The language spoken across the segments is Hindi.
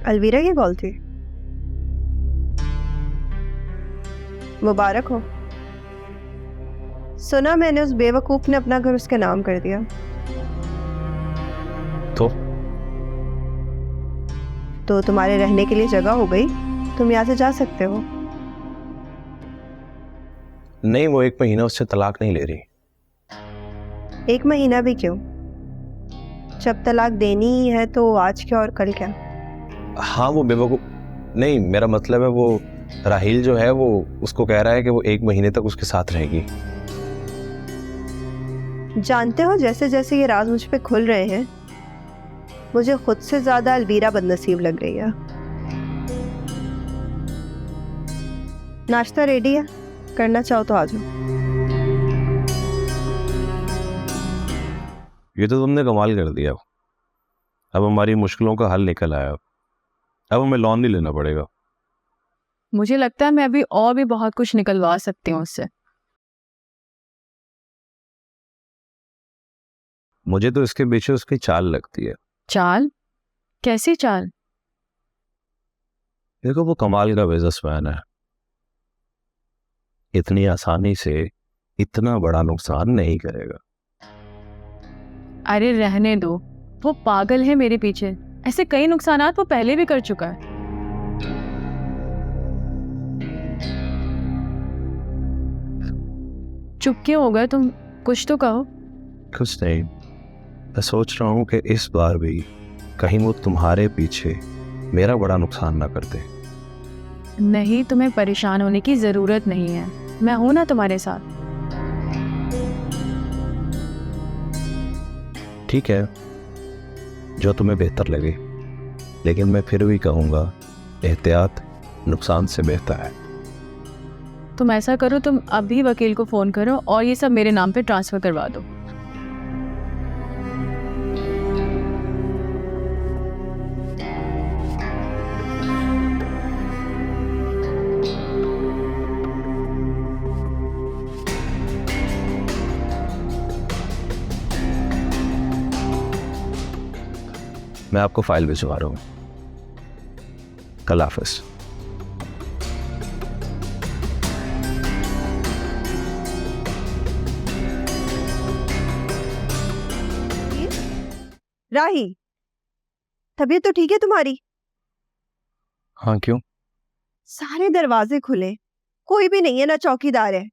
अलवीरा की कॉल थी। मुबारक हो। सुना मैंने उस बेवकूफ ने अपना घर उसके नाम कर दिया। तो तुम्हारे रहने के लिए जगह हो गई, तुम यहाँ से जा सकते हो। नहीं, वो 1 महीना उससे तलाक नहीं ले रही। 1 महीना भी क्यों? जब तलाक देनी ही है तो आज क्या और कल क्या? हाँ, वो बेवकूफ नहीं, मेरा मतलब है वो राहिल जो है वो उसको कह रहा है कि वो 1 महीने तक उसके साथ रहेगी। जानते हो, जैसे जैसे ये राज मुझ पे खुल रहे हैं मुझे खुद से ज्यादा अलवीरा बदनसीब लग रही है। नाश्ता रेडी है, करना चाहो तो आ जाओ। ये तो तुमने कमाल कर दिया। अब हमारी मुश्किलों का हल निकल आया। अब हमें लोन नहीं लेना पड़ेगा। मुझे लगता है मैं अभी और भी बहुत कुछ निकलवा सकती हूँ उससे। मुझे तो इसके पीछे उसकी चाल लगती है। चाल? कैसी चाल? देखो, वो कमाल का बिजनेसमैन है, इतनी आसानी से इतना बड़ा नुकसान नहीं करेगा। अरे रहने दो, वो पागल है मेरे पीछे। ऐसे कई नुकसानात वो पहले भी कर चुका है। चुप क्यों हो गए तुम? कुछ तो कहो। कुछ नहीं, मैं सोच रहा हूँ कि इस बार भी कहीं वो तुम्हारे पीछे मेरा बड़ा नुकसान ना कर दे। नहीं, तुम्हें परेशान होने की जरूरत नहीं है, मैं हूं ना तुम्हारे साथ। ठीक है, जो तुम्हें बेहतर लगे, लेकिन मैं फिर भी कहूँगा एहतियात नुकसान से बेहतर है। तुम ऐसा करो, तुम अभी वकील को फोन करो और ये सब मेरे नाम पे ट्रांसफर करवा दो। मैं आपको फाइल भिजवा रहा हूँ। कल हाफिज। राही, तबीयत तो ठीक है तुम्हारी? हाँ, क्यों? सारे दरवाजे खुले, कोई भी नहीं है, ना चौकीदार है।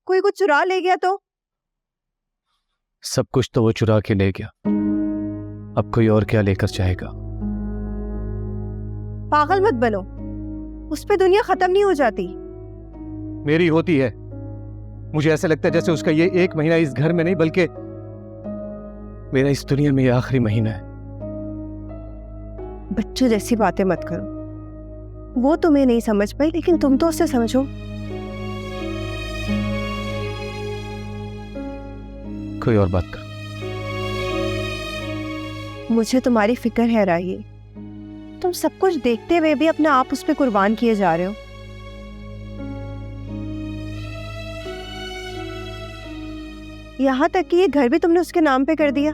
कोई कुछ चुरा ले गया तो? सब कुछ तो वो चुरा के ले गया, अब कोई और क्या लेकर जाएगा? पागल मत बनो, उस पे दुनिया खत्म नहीं हो जाती। मेरी होती है। मुझे ऐसा लगता है जैसे उसका ये 1 महीना इस घर में नहीं बल्कि मेरा इस दुनिया में ये आखिरी महीना है। बच्चों जैसी बातें मत करो। वो तुम्हें नहीं समझ पाई, लेकिन तुम तो उससे समझो। कोई और बात कर। मुझे तुम्हारी फिक्र है राही। तुम सब कुछ देखते हुए भी अपना आप उस पे कुर्बान किए जा रहे हो। यहां तक कि ये घर भी तुमने उसके नाम पे कर दिया।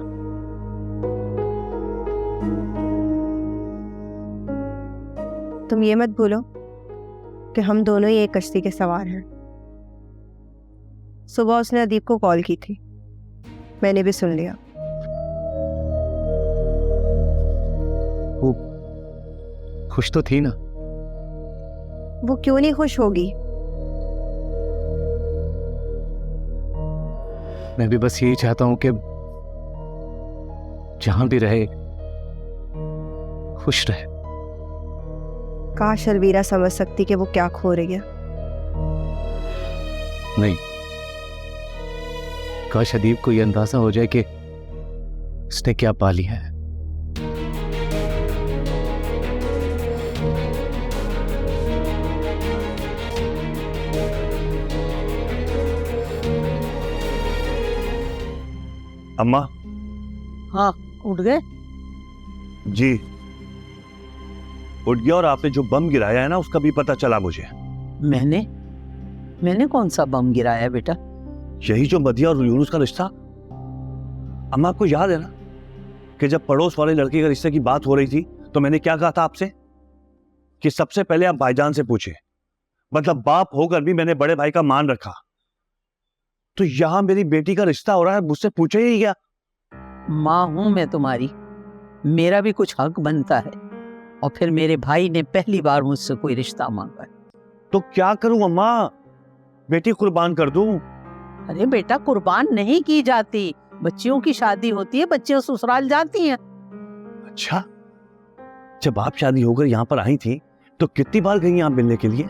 तुम ये मत भूलो कि हम दोनों ही एक कश्ती के सवार हैं। सुबह उसने अदीब को कॉल की थी, मैंने भी सुन लिया। वो खुश तो थी ना? वो क्यों नहीं खुश होगी? मैं भी बस यही चाहता हूं कि जहां भी रहे खुश रहे। काश अलवीरा समझ सकती कि वो क्या खो रही है। नहीं, काश अदीब को यह अंदाजा हो जाए कि उसने क्या पा लिया है। अम्मा। हाँ, उठ गए? जी उठ गया, और आपने जो बम गिराया है ना उसका भी पता चला मुझे। मैंने कौन सा बम गिराया बेटा? यही जो मदिया और यूनुस का रिश्ता। अम्मा, आपको याद है ना कि जब पड़ोस वाले लड़के के रिश्ते की बात हो रही थी तो मैंने क्या कहा था आपसे कि सबसे पहले आप भाईजान से पूछे। मतलब बाप होकर भी मैंने बड़े भाई का मान रखा, तो यहां मेरी बेटी का रिश्ता हो रहा है, मुझसे पूछे ही क्या? माँ हूं मैं तुम्हारी, मेरा भी कुछ हक बनता है। और फिर मेरे भाई ने पहली बार मुझसे कोई रिश्ता मांगा है। तो क्या करूं अम्मा, बेटी कुर्बान कर दूं? अरे बेटा, कुर्बान नहीं की जाती, बच्चियों की शादी होती है, बच्चियां ससुराल जाती हैं। अच्छा, जब आप शादी होकर यहां पर आई थी तो कितनी बार गई आप मिलने के लिए?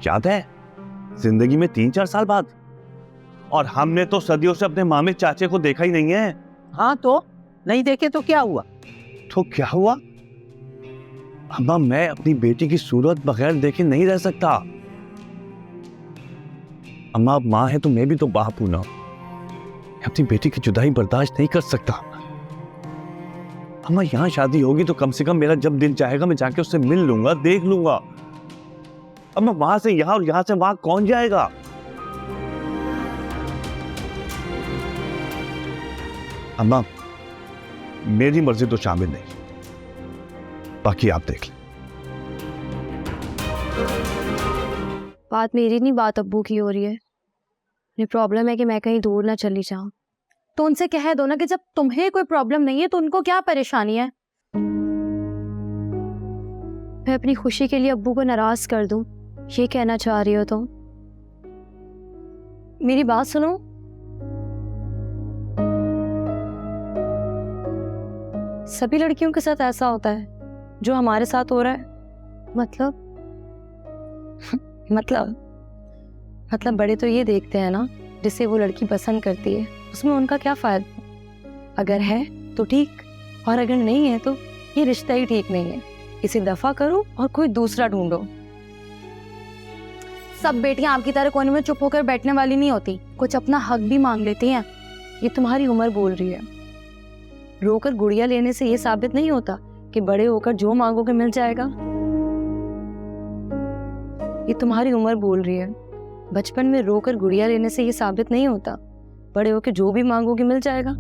याद है? जिंदगी में 3-4 साल बाद। और हमने तो सदियों से अपने मामे चाचे को देखा ही नहीं है। हाँ तो नहीं देखे तो क्या हुआ? तो क्या हुआ? अम्मा, मैं अपनी बेटी की सूरत बगैर देखे नहीं रह सकता। अम्मा, आप माँ है तो मैं भी तो बाप हूं ना। मैं अपनी बेटी की जुदाई बर्दाश्त नहीं कर सकता। अम्मा, यहां शादी होगी तो कम से कम मेरा जब दिल चाहेगा मैं जाके उससे मिल लूंगा, देख लूंगा। अम्मा, वहां से यहां और यहां से वहां कौन जाएगा? अम्मा, मेरी मर्जी तो शामिल नहीं, बाकी आप देख लें। बात मेरी नहीं, बात अब्बू की हो रही है। ये प्रॉब्लम है कि मैं कहीं दूर ना चली जाऊं। तो उनसे कह दो ना कि जब तुम्हें कोई प्रॉब्लम नहीं है तो उनको क्या परेशानी है। मैं अपनी खुशी के लिए अब्बू को नाराज कर दूं, ये कहना चाह रही हो तुम? मेरी बात सुनो। सभी लड़कियों के साथ ऐसा होता है जो हमारे साथ हो रहा है। मतलब मतलब बड़े तो ये देखते हैं ना, जिसे वो लड़की पसंद करती है उसमें उनका क्या फायदा। अगर है तो ठीक, और अगर नहीं है तो ये रिश्ता ही ठीक नहीं है, इसे दफा करो और कोई दूसरा ढूंढो। सब बेटियां आपकी तरह कोने में चुप होकर बैठने वाली नहीं होती, कुछ अपना हक भी मांग लेती हैं। ये तुम्हारी उम्र बोल रही है। रोकर गुड़िया लेने से ये साबित नहीं होता कि बड़े होकर जो मांगोगे मिल जाएगा। ये तुम्हारी उम्र बोल रही है। बचपन में रोकर गुड़िया लेने से ये साबित नहीं होता बड़े होकर जो भी मांगोगे मिल जाएगा।